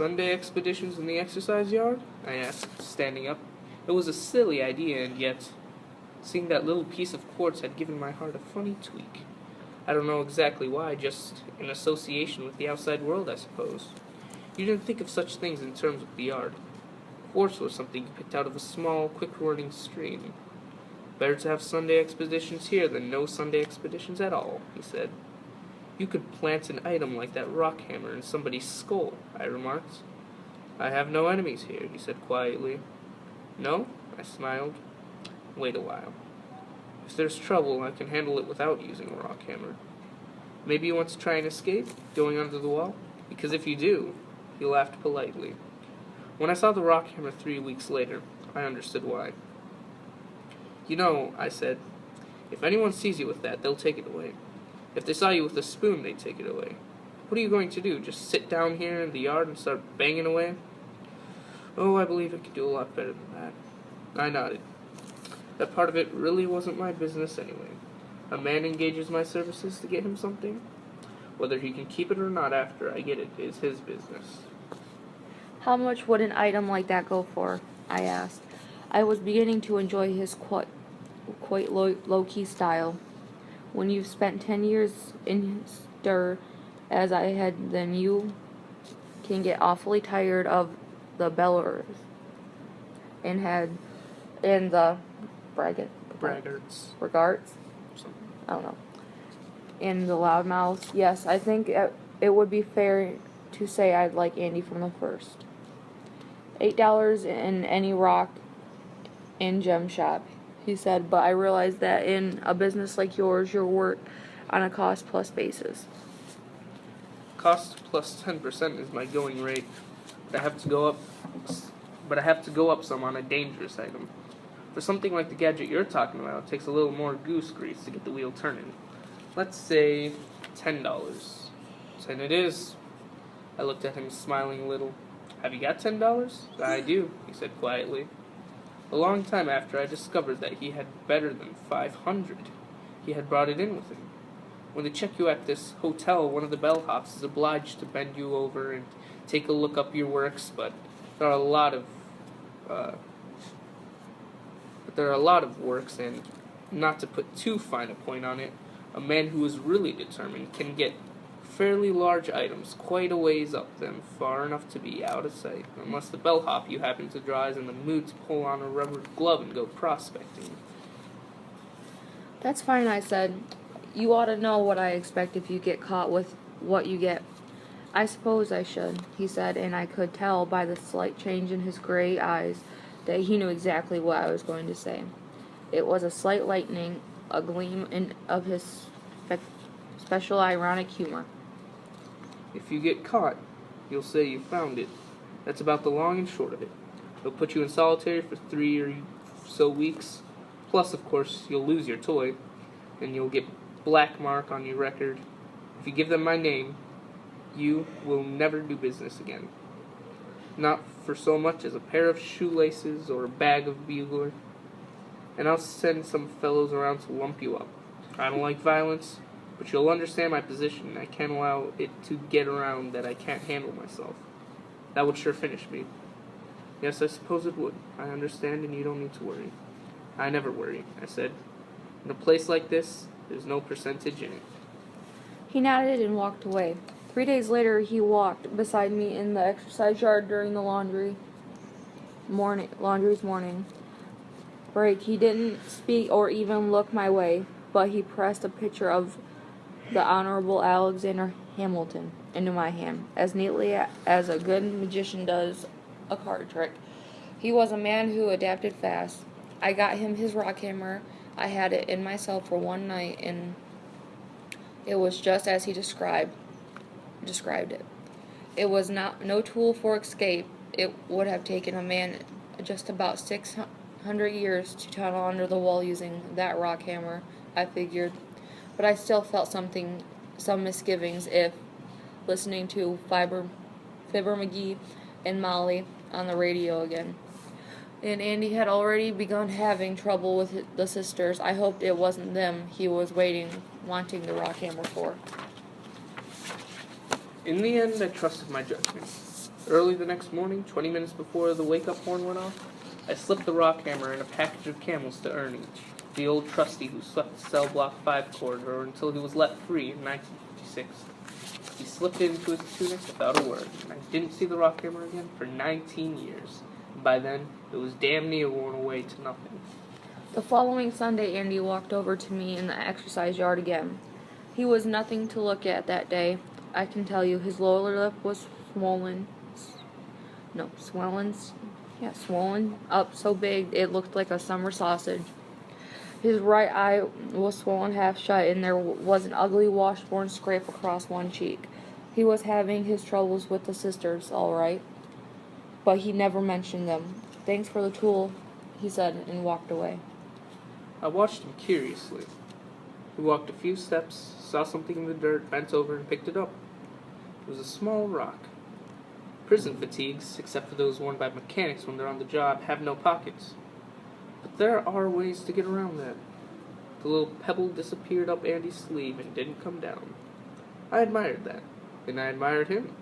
Sunday expeditions in the exercise yard? I asked, standing up. It was a silly idea, and yet, seeing that little piece of quartz had given my heart a funny tweak. I don't know exactly why, just in association with the outside world, I suppose. You didn't think of such things in terms of the yard. Quartz was something you picked out of a small, quick-running stream. Better to have Sunday expeditions here than no Sunday expeditions at all, he said. You could plant an item like that rock hammer in somebody's skull, I remarked. I have no enemies here, he said quietly. No? I smiled. Wait a while. If there's trouble, I can handle it without using a rock hammer. Maybe you want to try and escape, going under the wall? Because if you do, he laughed politely. When I saw the rock hammer 3 weeks later, I understood why. You know, I said, if anyone sees you with that, they'll take it away. If they saw you with a spoon, they'd take it away. What are you going to do, just sit down here in the yard and start banging away? Oh, I believe I could do a lot better than that. I nodded. That part of it really wasn't my business anyway. A man engages my services to get him something. Whether he can keep it or not after I get it is his business. How much would an item like that go for? I asked. I was beginning to enjoy his quite low-key style. When you've spent 10 years in stir as I had, then you can get awfully tired of the bellers and the Braggarts. I don't know. And the loudmouths. Yes, I think it would be fair to say I'd like Andy from the first. $8 in any rock and gem shop, he said, but I realize that in a business like yours, you'll work on a cost-plus basis. Cost plus 10% is my going rate, but I have to go up some on a dangerous item. For something like the gadget you're talking about, it takes a little more goose grease to get the wheel turning. Let's say $10. 10 it is. I looked at him, smiling a little. Have you got $10? I do, he said quietly. A long time after, I discovered that he had better than 500. He had brought it in with him. When they check you at this hotel, one of the bellhops is obliged to bend you over and take a look up your works, but there are a lot of works, and not to put too fine a point on it, a man who is really determined can get fairly large items quite a ways up them, far enough to be out of sight, unless the bellhop you happen to draw is in the mood to pull on a rubber glove and go prospecting. That's fine, I said. You ought to know what I expect if you get caught with what you get. I suppose I should, he said, and I could tell by the slight change in his gray eyes that he knew exactly what I was going to say. It was a slight lightning, a gleam of his special ironic humor. If you get caught, you'll say you found it. That's about the long and short of it. They'll put you in solitary for 3 or so weeks. Plus, of course, you'll lose your toy, and you'll get black mark on your record. If you give them my name, you will never do business again. Not for so much as a pair of shoelaces or a bag of bugler. And I'll send some fellows around to lump you up. I don't like violence, but you'll understand my position. I can't allow it to get around that I can't handle myself. That would sure finish me. Yes, I suppose it would. I understand, and you don't need to worry. I never worry, I said. In a place like this, there's no percentage in it. He nodded and walked away. 3 days later, he walked beside me in the exercise yard during the laundry's morning break. He didn't speak or even look my way, but he pressed a picture of the Honorable Alexander Hamilton into my hand, as neatly as a good magician does a card trick. He was a man who adapted fast. I got him his rock hammer. I had it in myself for one night, and it was just as he described it. It was no tool for escape. It would have taken a man just about 600 years to tunnel under the wall using that rock hammer, I figured. But I still felt some misgivings if listening to Fibber McGee and Molly on the radio again. And Andy had already begun having trouble with the sisters. I hoped it wasn't them he was wanting the rock hammer for. In the end, I trusted my judgment. Early the next morning, 20 minutes before the wake-up horn went off, I slipped the rock hammer and a package of camels to Ernie, the old trusty who swept the cell block 5 corridor until he was let free in 1956. He slipped into his tunic without a word, and I didn't see the rock hammer again for 19 years. And by then, it was damn near worn away to nothing. The following Sunday, Andy walked over to me in the exercise yard again. He was nothing to look at that day. I can tell you, his lower lip was swollen up so big it looked like a summer sausage. His right eye was swollen half shut, and there was an ugly washboard scrape across one cheek. He was having his troubles with the sisters, all right, but he never mentioned them. "Thanks for the tool," he said, and walked away. I watched him curiously. He walked a few steps, saw something in the dirt, bent over, and picked it up. It was a small rock. Prison fatigues, except for those worn by mechanics when they're on the job, have no pockets. But there are ways to get around that. The little pebble disappeared up Andy's sleeve and didn't come down. I admired that, and I admired him.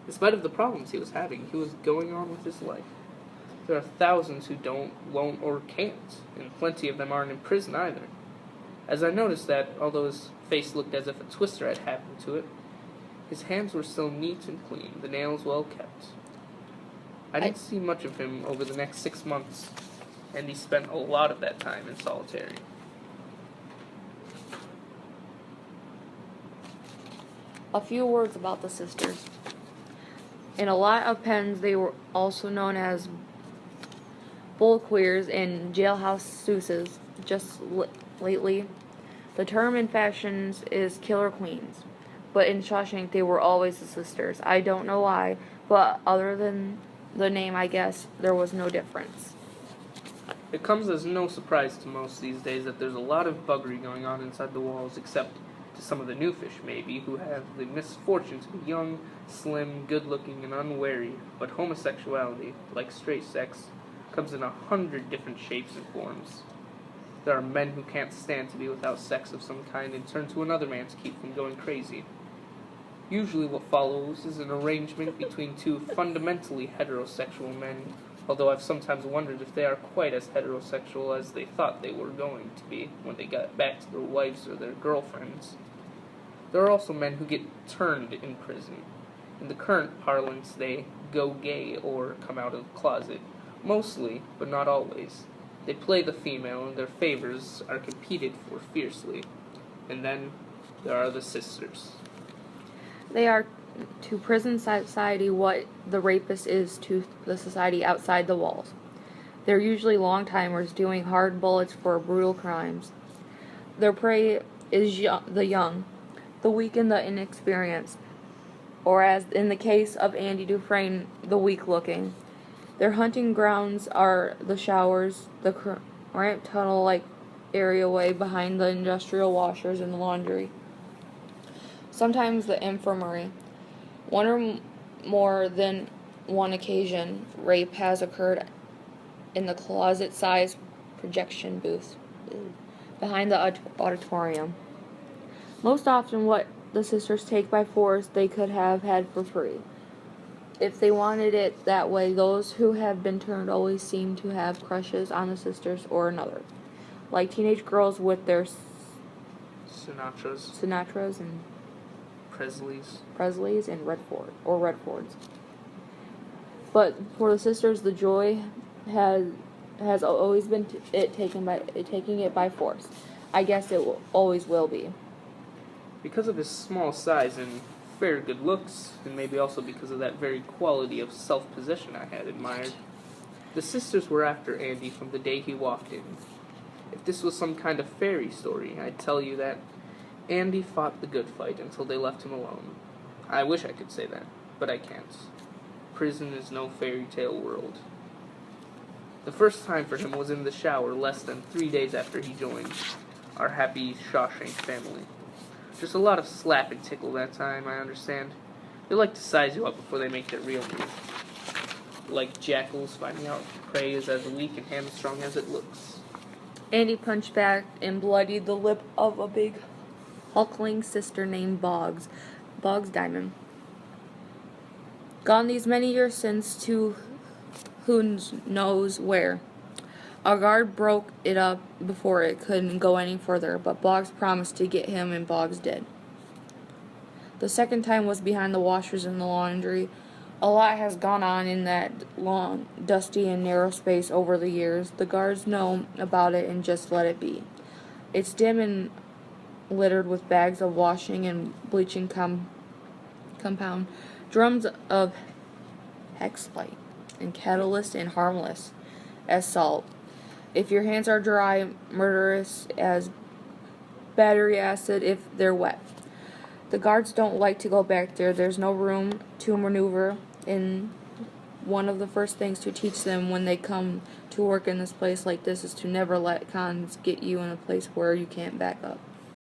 In spite of the problems he was having, he was going on with his life. There are thousands who don't, won't, or can't, and plenty of them aren't in prison either. As I noticed that, although his face looked as if a twister had happened to it, his hands were still neat and clean, the nails well kept. I didn't see much of him over the next 6 months, and he spent a lot of that time in solitary. A few words about the sisters. In a lot of pens, they were also known as bull queers and jailhouse seuses. Just lately, the term in fashions is killer queens. But in Shawshank, they were always the sisters. I don't know why, but other than the name, I guess, there was no difference. It comes as no surprise to most these days that there's a lot of buggery going on inside the walls, except to some of the new fish, maybe, who have the misfortune to be young, slim, good-looking, and unwary. But homosexuality, like straight sex, comes in 100 different shapes and forms. There are men who can't stand to be without sex of some kind and turn to another man to keep from going crazy. Usually what follows is an arrangement between two fundamentally heterosexual men, although I've sometimes wondered if they are quite as heterosexual as they thought they were going to be when they got back to their wives or their girlfriends. There are also men who get turned in prison. In the current parlance, they go gay or come out of the closet. Mostly, but not always. They play the female, and their favors are competed for fiercely. And then there are the sisters. They are to prison society what the rapist is to the society outside the walls. They're usually long-timers doing hard bullets for brutal crimes. Their prey is the young, the weak and the inexperienced, or as in the case of Andy Dufresne, the weak-looking. Their hunting grounds are the showers, the cramped tunnel-like areaway behind the industrial washers and the laundry. Sometimes the infirmary. One or more than one occasion, rape has occurred in the closet-sized projection booth behind the auditorium. Most often what the sisters take by force they could have had for free. If they wanted it that way, those who have been turned always seem to have crushes on the sisters or another, like teenage girls with their Sinatras and Presleys and Redfords. But for the sisters, the joy has always been taking it by force. I guess it always will be. Because of his small size and very good looks, and maybe also because of that very quality of self-possession I had admired, the sisters were after Andy from the day he walked in. If this was some kind of fairy story, I'd tell you that Andy fought the good fight until they left him alone. I wish I could say that, but I can't. Prison is no fairy tale world. The first time for him was in the shower less than 3 days after he joined our happy Shawshank family. Just a lot of slap and tickle that time, I understand. They like to size you up before they make their real move. Like jackals finding out prey is as weak and hamstrung as it looks. Andy punched back and bloodied the lip of a big hulkling sister named Boggs Diamond. Gone these many years since to who knows where. A guard broke it up before it couldn't go any further, but Boggs promised to get him, and Boggs did. The second time was behind the washers in the laundry. A lot has gone on in that long, dusty, and narrow space over the years. The guards know about it and just let it be. It's dim and littered with bags of washing and bleaching compound, drums of hexlite, and catalyst and harmless as salt. If your hands are dry, murderous as battery acid if they're wet. The guards don't like to go back there. There's no room to maneuver, and one of the first things to teach them when they come to work in this place like this is to never let cons get you in a place where you can't back up.